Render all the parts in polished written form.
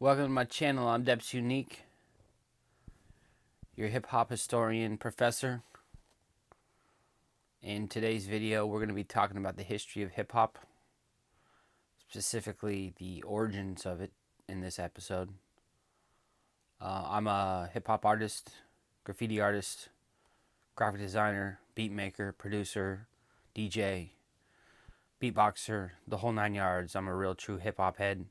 Welcome to my channel. I'm Deps Unique, your hip-hop historian professor. In today's video, we're going to be talking about the history of hip-hop, specifically the origins of it in this episode. I'm a hip-hop artist, graffiti artist, graphic designer, beat maker, producer, DJ, beatboxer, the whole 9 yards. I'm a real true hip-hop head.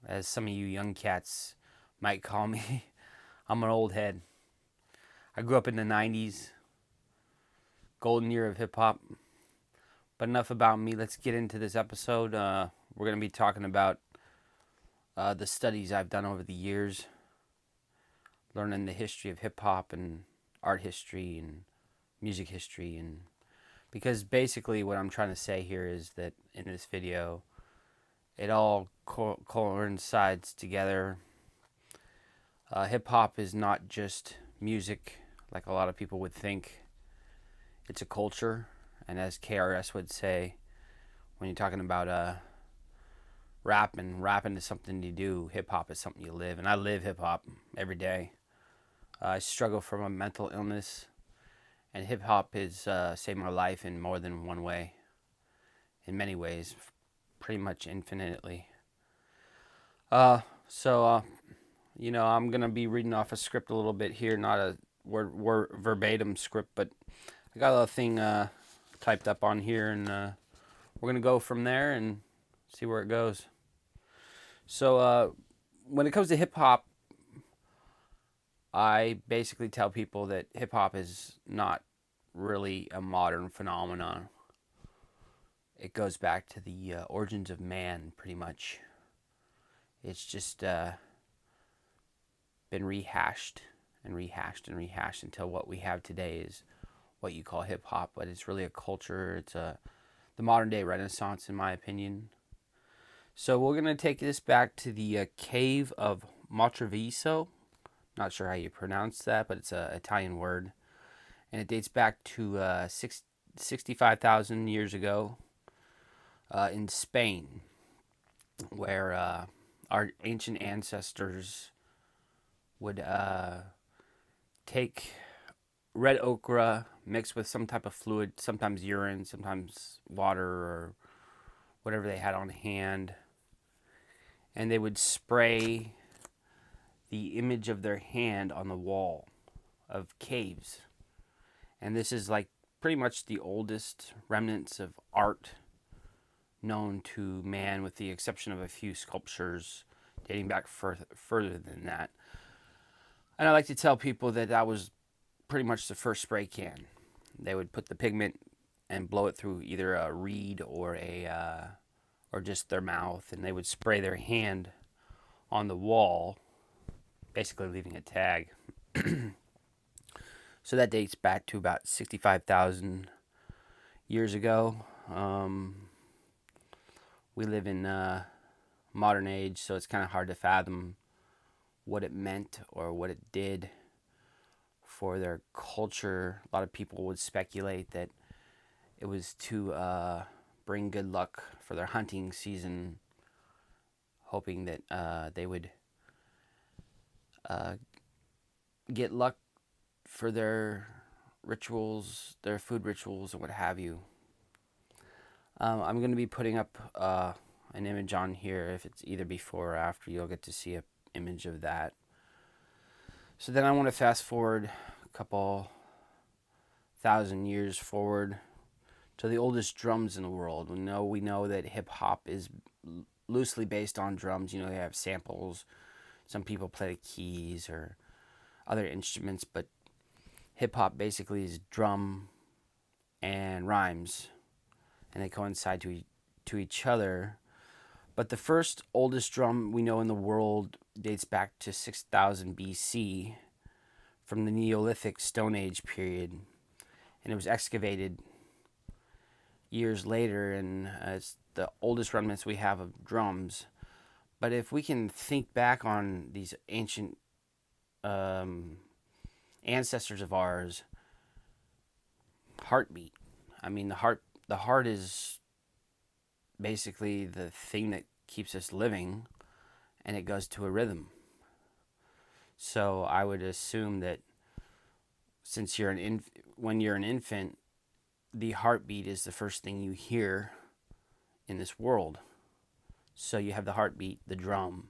As some of you young cats might call me, I'm an old head. I grew up in the 90s, golden year of hip-hop. But enough about me. Let's get into this episode. We're going to be talking about the studies I've done over the years, learning the history of hip-hop and art history and music history. And because basically what I'm trying to say here is that in this video, it all coincides together. Hip-hop is not just music like a lot of people would think. It's a culture, and as KRS would say, when you're talking about rapping is something you do, hip-hop is something you live, and I live hip-hop every day. I struggle from a mental illness, and hip-hop has saved my life in more than one way, in many ways, pretty much infinitely. I'm going to be reading off a script a little bit here, not a word verbatim script, but I got a little thing typed up on here, and we're going to go from there and see where it goes. So when it comes to hip-hop, I basically tell people that hip-hop is not really a modern phenomenon. It goes back to the origins of man, pretty much. It's just been rehashed and rehashed and rehashed until what we have today is what you call hip-hop, but it's really a culture. It's the modern day Renaissance, in my opinion. So we're going to take this back to the cave of Monteviso. Not sure how you pronounce that, but it's an Italian word. And it dates back to 65,000 years ago in Spain, where our ancient ancestors would take red ochre mixed with some type of fluid, sometimes urine, sometimes water, or whatever they had on hand, and they would spray the image of their hand on the wall of caves. And this is like pretty much the oldest remnants of art known to man, with the exception of a few sculptures dating back further than that. And I like to tell people that that was pretty much the first spray can. They would put the pigment and blow it through either a reed or or just their mouth, and they would spray their hand on the wall, basically leaving a tag. So that dates back to about 65,000 years ago. We live in modern age, so it's kind of hard to fathom what it meant or what it did for their culture. A lot of people would speculate that it was to bring good luck for their hunting season, hoping that they would get luck for their rituals, their food rituals, and what have you. I'm going to be putting up an image on here. If it's either before or after, you'll get to see an image of that. So then I want to fast forward a couple thousand years forward to the oldest drums in the world. We know that hip-hop is loosely based on drums. You have samples. Some people play the keys or other instruments, but hip-hop basically is drum and rhymes, and they coincide to each other. But the first oldest drum we know in the world dates back to 6000 BC from the Neolithic Stone Age period, and it was excavated years later, and it's the oldest remnants we have of drums. But if we can think back on these ancient ancestors of ours, heartbeat. I mean, the heart is basically the thing that keeps us living, and it goes to a rhythm. So I would assume that since when you're an infant, the heartbeat is the first thing you hear in this world. So you have the heartbeat, the drum.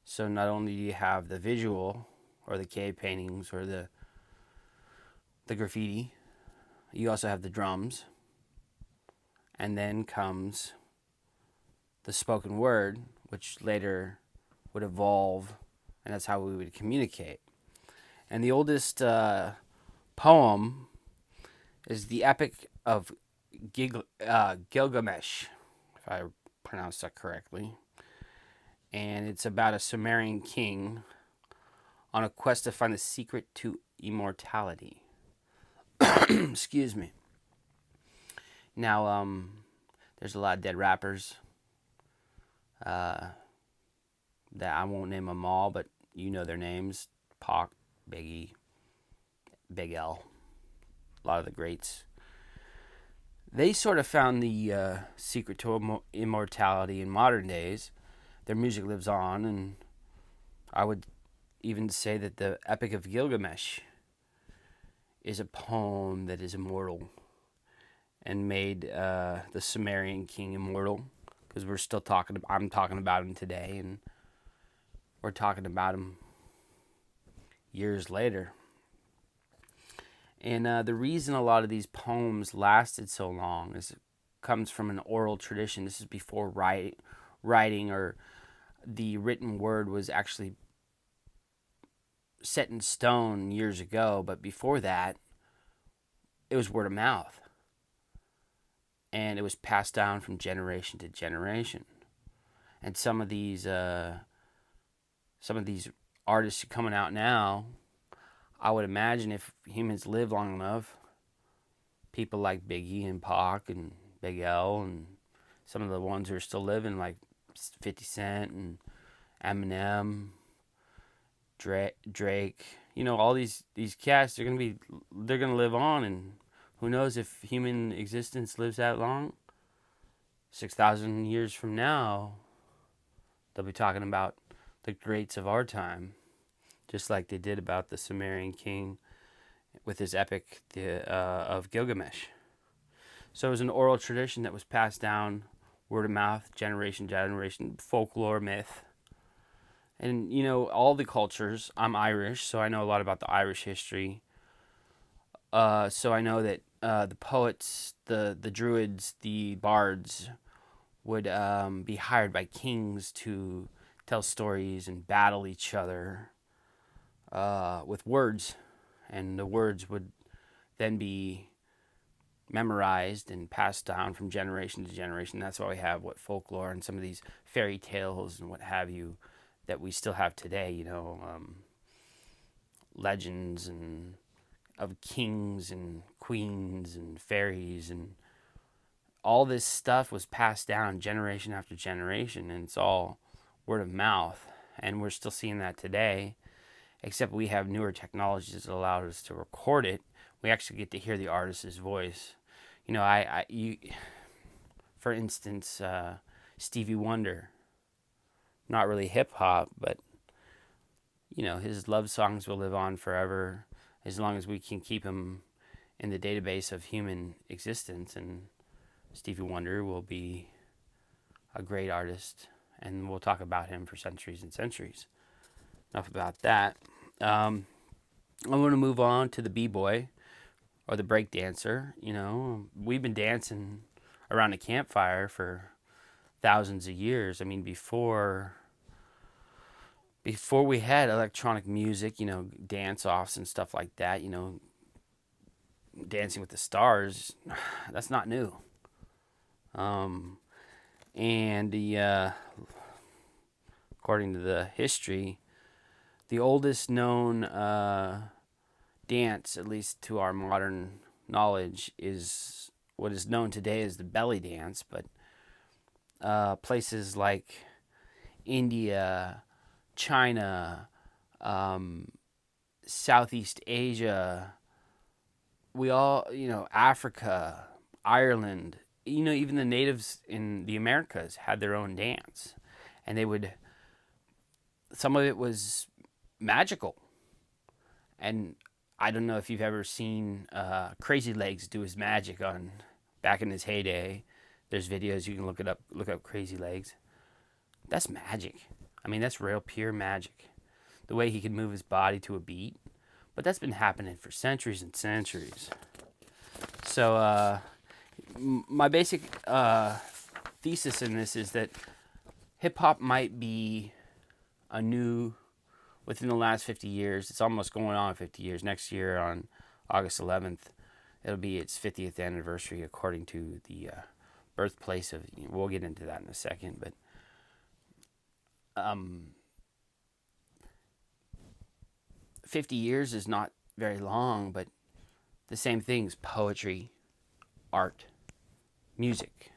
So not only do you have the visual or the cave paintings or the graffiti, you also have the drums. And then comes the spoken word, which later would evolve, and that's how we would communicate. And the oldest poem is the Epic of Gilgamesh, if I pronounced that correctly. And it's about a Sumerian king on a quest to find the secret to immortality. Excuse me. Now, there's a lot of dead rappers that I won't name them all, but you know their names: Pac, Biggie, Big L, a lot of the greats. They sort of found the secret to immortality in modern days. Their music lives on, and I would even say that the Epic of Gilgamesh is a poem that is immortal and made the Sumerian king immortal, because we're still I'm talking about him today, and we're talking about him years later. And the reason a lot of these poems lasted so long is it comes from an oral tradition. This is before writing or the written word was actually set in stone years ago. But before that, it was word of mouth. And it was passed down from generation to generation. And some of these artists coming out now, I would imagine if humans live long enough, people like Biggie and Pac and Big L and some of the ones who are still living, like 50 Cent and Eminem, Drake, all these cats, they're gonna live on, and who knows if human existence lives that long? 6,000 years from now, they'll be talking about the greats of our time, just like they did about the Sumerian king with his epic of Gilgamesh. So it was an oral tradition that was passed down, word of mouth, generation to generation, folklore, myth. And, all the cultures, I'm Irish, so I know a lot about the Irish history. So I know that the poets, the druids, the bards would be hired by kings to tell stories and battle each other with words. And the words would then be memorized and passed down from generation to generation. That's why we have folklore and some of these fairy tales and what have you that we still have today, legends and of kings and queens and fairies, and all this stuff was passed down generation after generation, and it's all word of mouth, and we're still seeing that today, except we have newer technologies that allow us to record it. We actually get to hear the artist's voice. For instance, Stevie Wonder, not really hip hop, but his love songs will live on forever as long as we can keep him in the database of human existence. And Stevie Wonder will be a great artist, and we'll talk about him for centuries and centuries. Enough about that. I'm going to move on to the b-boy or the break dancer. We've been dancing around a campfire for thousands of years. I mean, before we had electronic music, dance-offs and stuff like that, Dancing with the Stars, that's not new. And according to the history, the oldest known dance, at least to our modern knowledge, is what is known today as the belly dance. But places like India, China, Southeast Asia, Africa, Ireland, even the natives in the Americas had their own dance, and some of it was magical. And I don't know if you've ever seen Crazy Legs do his magic on back in his heyday. There's videos, you can look it up. Look up Crazy Legs. That's magic. I mean, that's real pure magic. The way he could move his body to a beat. But that's been happening for centuries and centuries. So my basic thesis in this is that hip hop might be within the last 50 years. It's almost going on 50 years. Next year on August 11th, it'll be its 50th anniversary according to the birthplace of, we'll get into that in a second, but 50 years is not very long, but the same things: poetry, art, music,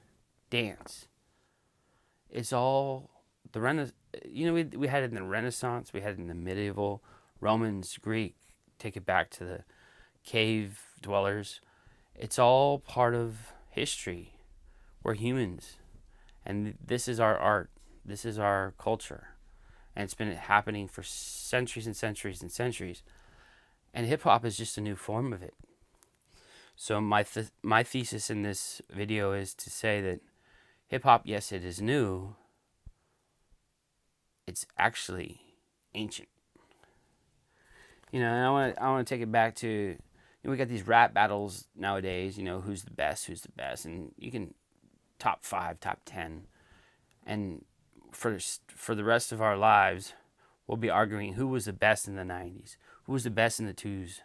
dance. It's all the we had it in the Renaissance, we had it in the medieval, Romans, Greek, take it back to the cave dwellers. It's all part of history. We're humans, and this is our art. This is our culture, and it's been happening for centuries and centuries and centuries. And hip hop is just a new form of it. So my thesis in this video is to say that hip hop, yes, it is new. It's actually ancient. And I want to take it back to, we got these rap battles nowadays. Who's the best, and you can top 5, top 10, and for the rest of our lives, we'll be arguing who was the best in the 90s, who was the best in the 2s,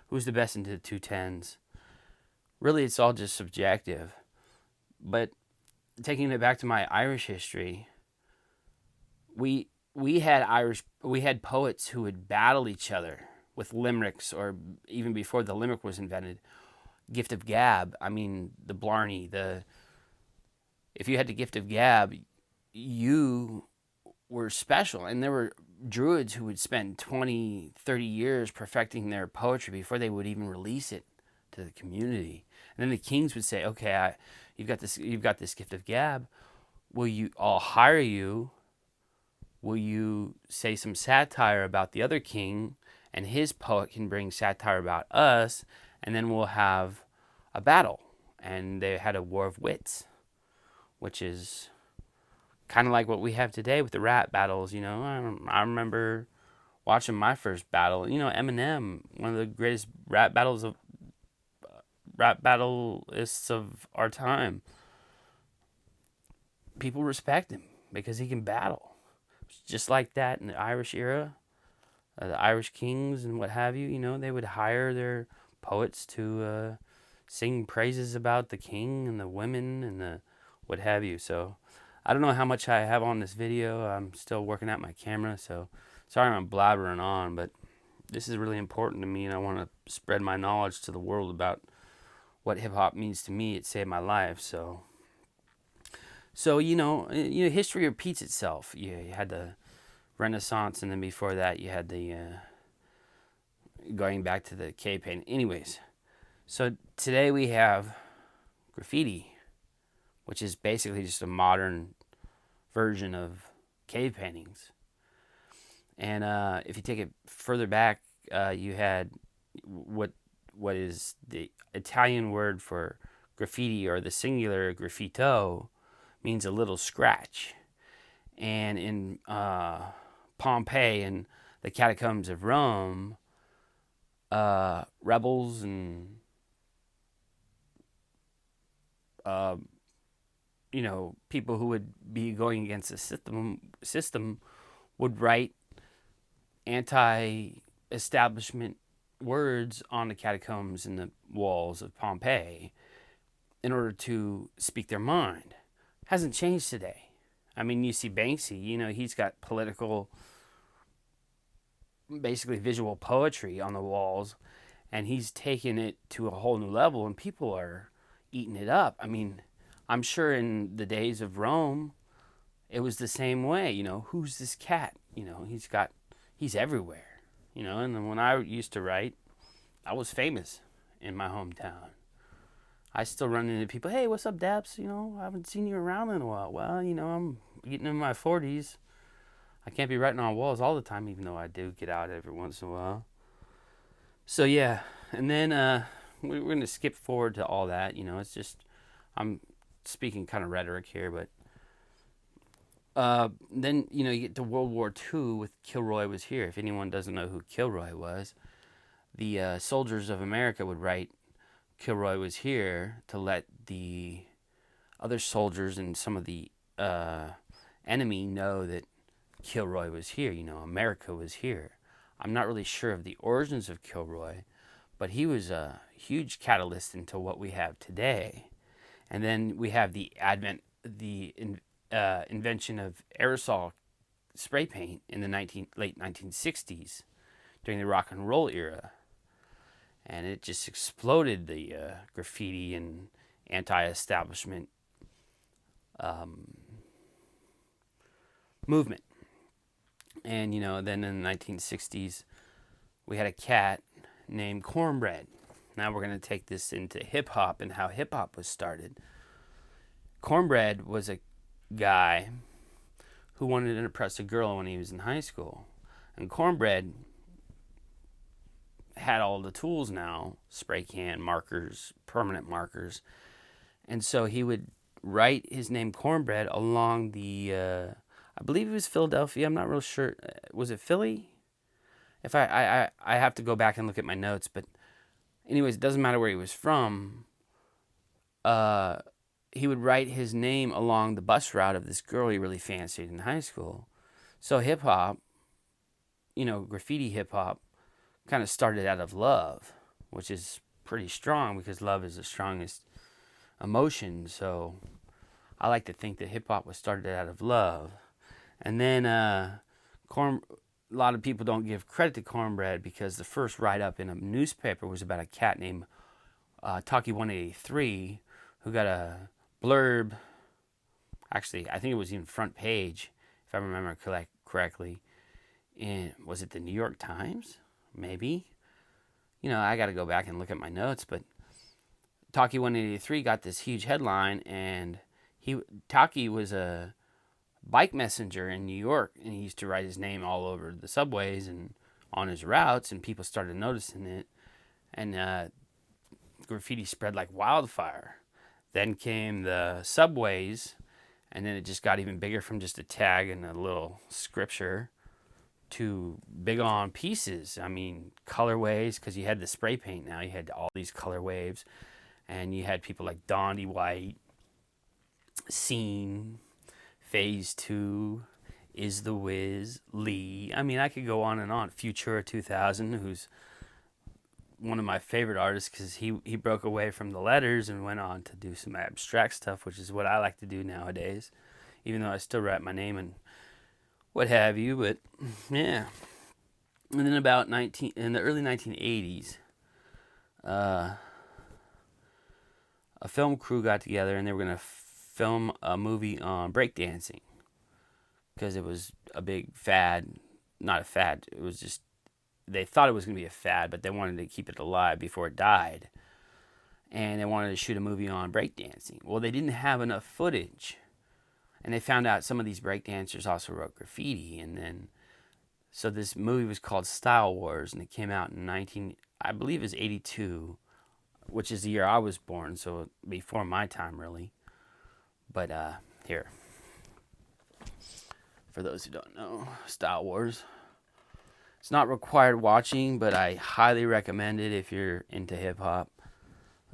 who was the best in the 210s. Really, it's all just subjective. But taking it back to my Irish history, we had poets who would battle each other with limericks, or even before the limerick was invented, gift of gab. I mean, the blarney, if you had the gift of gab, you were special. And there were druids who would spend 20, 30 years perfecting their poetry before they would even release it to the community. And then the kings would say, okay, you've got this gift of gab. I'll hire you. Will you say some satire about the other king, and his poet can bring satire about us, and then we'll have a battle. And they had a war of wits, which is kind of like what we have today with the rap battles. I remember watching my first battle. Eminem, one of the greatest rap battleists of our time. People respect him because he can battle. Just like that in the Irish era, the Irish kings and what have you, they would hire their poets to sing praises about the king and the women and the what have you. So I don't know how much I have on this video. I'm still working out my camera, so sorry I'm blabbering on, but this is really important to me, and I want to spread my knowledge to the world about what hip-hop means to me. It saved my life. So history repeats itself. You had the Renaissance, and then before that you had the going back to the cave painting. Anyways, so today we have graffiti, which is basically just a modern version of cave paintings. And if you take it further back, you had what is the Italian word for graffiti, or the singular graffito, means a little scratch. And in Pompeii and the catacombs of Rome, rebels and people who would be going against the system would write anti-establishment words on the catacombs and the walls of Pompeii in order to speak their mind. Hasn't changed today. I mean, you see Banksy, he's got political, basically visual poetry on the walls, and he's taken it to a whole new level, and people are eating it up. I mean, I'm sure in the days of Rome, it was the same way. Who's this cat? He's everywhere. And then when I used to write, I was famous in my hometown. I still run into people, hey, what's up, Deps? I haven't seen you around in a while. Well, I'm getting in my 40s. I can't be writing on walls all the time, even though I do get out every once in a while. So, yeah. And then we're going to skip forward to all that. It's just, I'm speaking kind of rhetoric here, but then, you get to World War II with Kilroy was here. If anyone doesn't know who Kilroy was, the soldiers of America would write Kilroy was here to let the other soldiers and some of the enemy know that Kilroy was here. America was here. I'm not really sure of the origins of Kilroy, but he was a huge catalyst into what we have today. And then we have the invention of aerosol spray paint in the late 1960s during the rock and roll era. And it just exploded the graffiti and anti-establishment movement. And, then in the 1960s, we had a cat named Cornbread. Now we're going to take this into hip-hop and how hip-hop was started. Cornbread was a guy who wanted to impress a girl when he was in high school. And Cornbread had all the tools now, spray can, markers, permanent markers. And so he would write his name Cornbread along the, I believe it was Philadelphia. I'm not real sure. Was it Philly? If I have to go back and look at my notes. But anyways, it doesn't matter where he was from. He would write his name along the bus route of this girl he really fancied in high school. So hip-hop, graffiti hip-hop, kind of started out of love, which is pretty strong because love is the strongest emotion. So I like to think that hip-hop was started out of love. And then a lot of people don't give credit to Cornbread because the first write-up in a newspaper was about a cat named Talkie 183 who got a blurb. Actually, I think it was even front page, if I remember correctly. Was it the New York Times? Maybe. I got to go back and look at my notes, but Talkie 183 got this huge headline, and Talkie was a bike messenger in New York, and he used to write his name all over the subways and on his routes, and people started noticing it, and graffiti spread like wildfire. Then came the subways, and then it just got even bigger from just a tag and a little scripture to big on pieces. I mean, colorways, because you had the spray paint now. You had all these color waves, and you had people like Donnie White, Scene, Phase 2, Is the Wiz, Lee. I mean, I could go on and on. Futura 2000, who's one of my favorite artists because he broke away from the letters and went on to do some abstract stuff, which is what I like to do nowadays, even though I still write my name and what have you. But yeah. And then in the early 1980s, a film crew got together and they were going to film a movie on breakdancing because it was a big fad. Not a fad, it was just, they thought it was going to be a fad, but they wanted to keep it alive before it died. And they wanted to shoot a movie on breakdancing. Well, they didn't have enough footage. And they found out some of these breakdancers also wrote graffiti. And then, so this movie was called Style Wars, and it came out in I believe it was 82, which is the year I was born, so before my time, really. But here, for those who don't know, Style Wars. It's not required watching, but I highly recommend it if you're into hip-hop.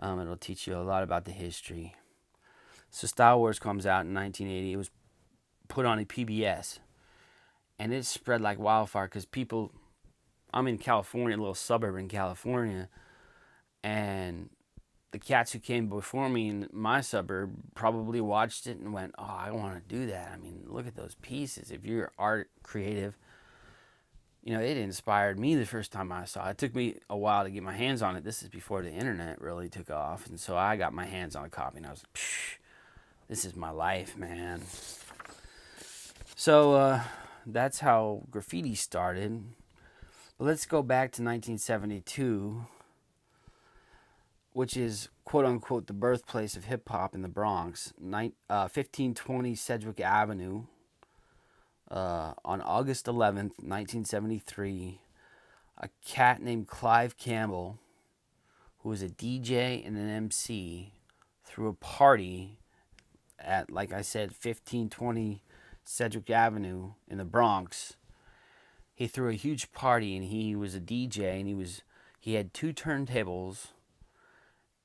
It'll teach you a lot about the history. So Style Wars comes out in 1980. It was put on a PBS. And it spread like wildfire because people... I'm in California, a little suburb in California. And the cats who came before me in my suburb probably watched it and went, oh, I want to do that. I mean, look at those pieces. If you're art creative... it inspired me the first time I saw it. It took me a while to get my hands on it. This is before the internet really took off. And so I got my hands on a copy and I was like, this is my life, man. So that's how graffiti started. But let's go back to 1972. which is quote unquote the birthplace of hip hop in the Bronx, 1520 Sedgwick Avenue, on August 11th, 1973, a cat named Clive Campbell, who was a DJ and an MC, threw a party at, like I said, 1520 Sedgwick Avenue in the Bronx. He threw a huge party, and he was a DJ, and he had 2 turntables,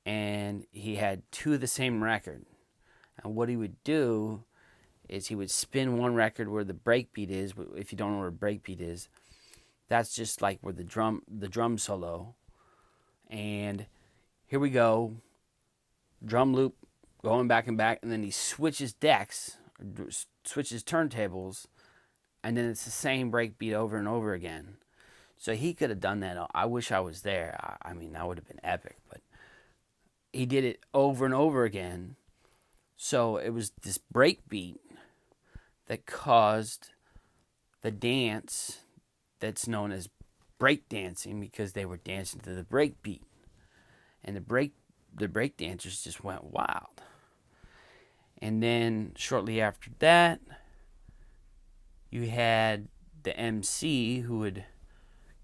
and he had 2 of the same record. And what he would do is he would spin one record where the breakbeat is. If you don't know where a breakbeat is, that's just like where the drum solo. And here we go, drum loop going back and back, and then he switches decks, switches turntables, and then it's the same breakbeat over and over again. So he could have done that. I wish I was there. I mean, that would have been epic. But he did it over and over again. So it was this breakbeat that caused the dance that's known as break dancing, because they were dancing to the breakbeat. And the break dancers just went wild. And then shortly after that, you had the MC who would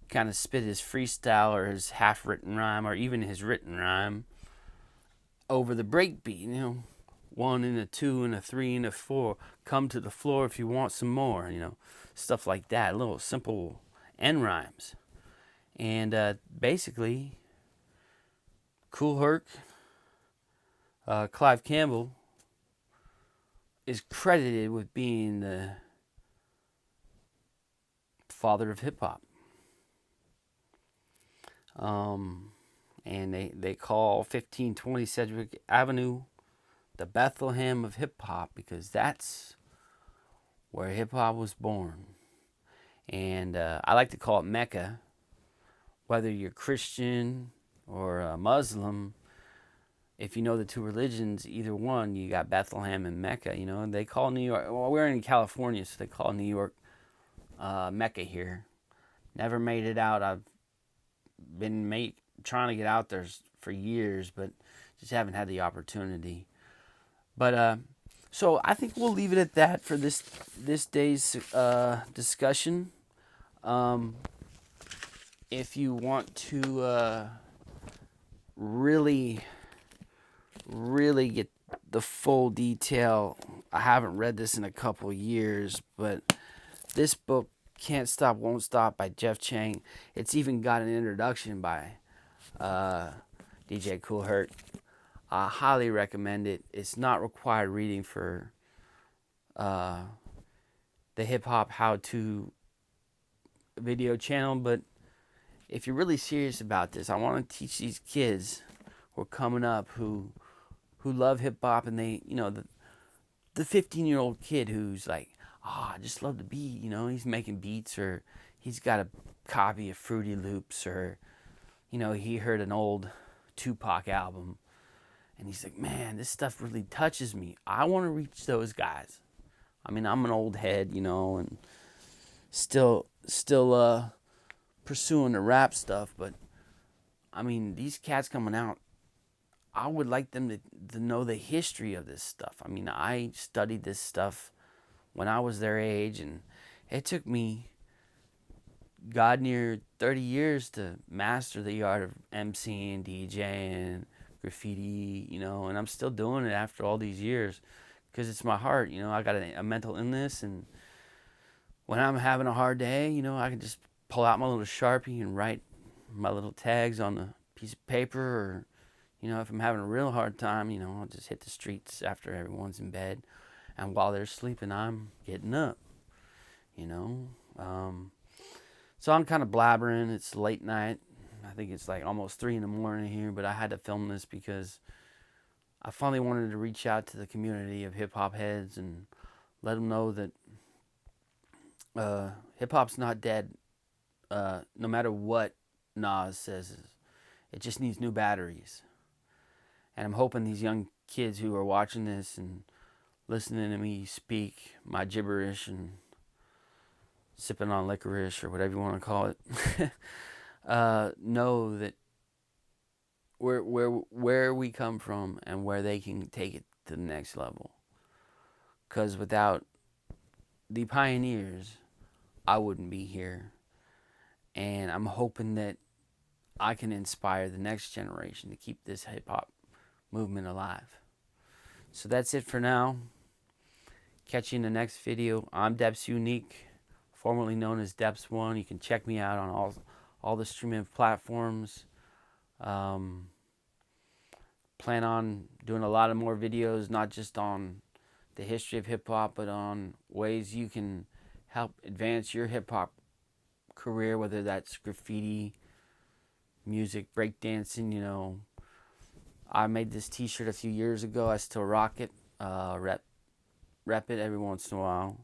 kind of spit his freestyle or his half-written rhyme or even his written rhyme over the breakbeat. 1 and a 2 and a 3 and a 4. Come to the floor if you want some more. Stuff like that. Little simple end rhymes. And basically, Kool Herc, Clive Campbell, is credited with being the father of hip hop. And they call 1520 Sedgwick Avenue the Bethlehem of hip hop, because that's where hip hop was born. And I like to call it Mecca. Whether you're Christian or Muslim, if you know the 2 religions, either one, you got Bethlehem and Mecca. They call New York, well, we're in California, so they call New York Mecca here. Never made it out. I've been trying to get out there for years, but just haven't had the opportunity. But so I think we'll leave it at that for this day's discussion. If you want to really get the full detail, I haven't read this in a couple years, but this book, Can't Stop, Won't Stop by Jeff Chang, it's even got an introduction by DJ Kool Herc. I highly recommend it. It's not required reading for the Hip Hop How To video channel, but if you're really serious about this, I want to teach these kids who are coming up who love hip hop, and they, the 15-year-old kid who's like, I just love the beat, he's making beats, or he's got a copy of Fruity Loops, or he heard an old Tupac album, and he's like, man, this stuff really touches me. I want to reach those guys. I mean, I'm an old head, and still pursuing the rap stuff, but I mean, these cats coming out, I would like them to know the history of this stuff. I mean, I studied this stuff when I was their age, and it took me God near 30 years to master the art of MCing, DJing, graffiti, and I'm still doing it after all these years because it's my heart. I got a mental illness, and when I'm having a hard day, I can just pull out my little Sharpie and write my little tags on a piece of paper, or if I'm having a real hard time, I'll just hit the streets after everyone's in bed, and while they're sleeping, I'm getting up, So I'm kind of blabbering. It's late night. I think it's like almost 3 a.m. here, but I had to film this because I finally wanted to reach out to the community of hip-hop heads and let them know that hip-hop's not dead, no matter what Nas says. It just needs new batteries. And I'm hoping these young kids who are watching this and listening to me speak my gibberish and sipping on licorice or whatever you want to call it, know that where we come from and where they can take it to the next level. Because without the pioneers, I wouldn't be here. And I'm hoping that I can inspire the next generation to keep this hip-hop movement alive. So that's it for now. Catch you in the next video. I'm Deps Unique, formerly known as Deps1. You can check me out on all the streaming platforms. Plan on doing a lot of more videos, not just on the history of hip-hop, but on ways you can help advance your hip-hop career, whether that's graffiti, music, breakdancing. You know, I made this t-shirt a few years ago. I still rock it. Rep it every once in a while.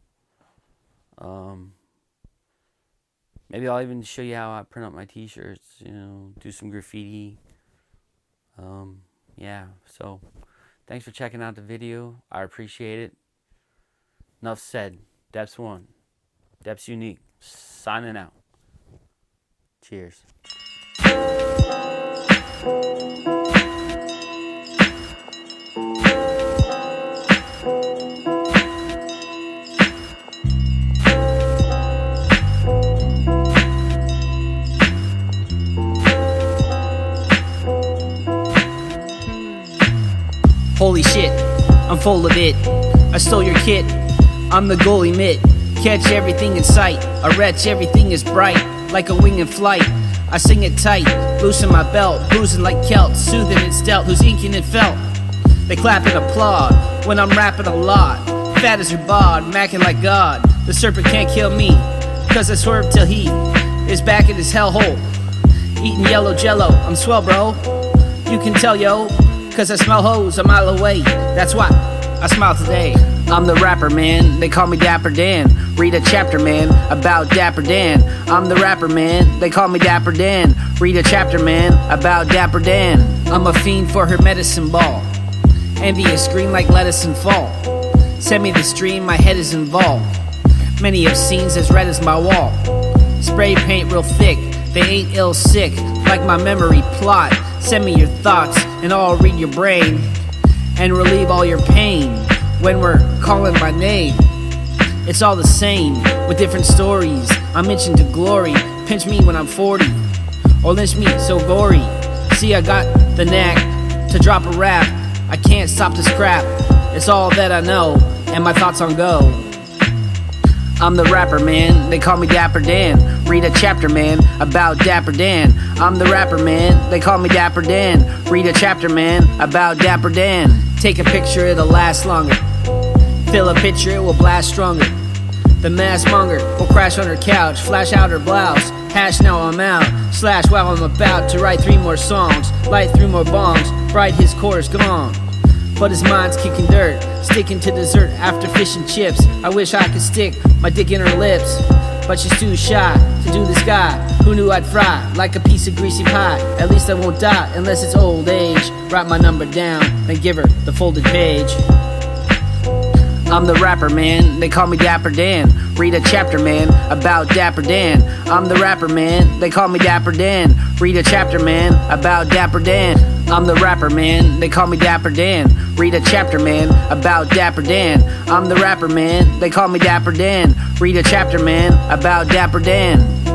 Maybe I'll even show you how I print up my t-shirts, you know, do some graffiti. Yeah, so thanks for checking out the video. I appreciate it. Enough said. Deps1. Deps Unique. Signing out. Cheers. Holy shit, I'm full of it. I stole your kit, I'm the goalie mitt. Catch everything in sight, I retch everything is bright, like a wing in flight. I sing it tight, loosen my belt, bruising like Celts, soothing and stealth, who's inking and felt. They clap and applaud when I'm rapping a lot. Fat as your bod, macking like God. The serpent can't kill me, cause I swerve till he is back in his hellhole. Eating yellow jello, I'm swell bro. You can tell yo, cause I smell hoes a mile away. That's why I smile today. I'm the rapper man, they call me Dapper Dan. Read a chapter man, about Dapper Dan. I'm the rapper man, they call me Dapper Dan. Read a chapter man, about Dapper Dan. I'm a fiend for her medicine ball. Envious green like lettuce and fall. Send me the stream, my head is involved. Many have scenes as red as my wall. Spray paint real thick, they ain't ill sick, like my memory plot. Send me your thoughts and I'll read your brain and relieve all your pain when we're calling my name. It's all the same with different stories. I'm itching to glory. Pinch me when I'm 40 or lynch me so gory. See, I got the knack to drop a rap. I can't stop this crap. It's all that I know and my thoughts on go. I'm the rapper man, they call me Dapper Dan. Read a chapter man, about Dapper Dan. I'm the rapper man, they call me Dapper Dan. Read a chapter man, about Dapper Dan. Take a picture, it'll last longer. Fill a picture, it will blast stronger. The mass monger will crash on her couch, flash out her blouse. Hash now I'm out, slash while I'm about to write 3 more songs. Light 3 more bongs, bright his chorus gone. But his mind's kicking dirt, sticking to dessert after fish and chips. I wish I could stick my dick in her lips, but she's too shy to do this guy. Who knew I'd fry like a piece of greasy pie? At least I won't die unless it's old age. Write my number down, then give her the folded page. I'm the rapper man, they call me Dapper Dan. Read a chapter man, about Dapper Dan. I'm the rapper man, they call me Dapper Dan. Read a chapter man, about Dapper Dan. I'm the rapper man, they call me Dapper Dan. Read a chapter man, about Dapper Dan. I'm the rapper man, they call me Dapper Dan. Read a chapter man, about Dapper Dan.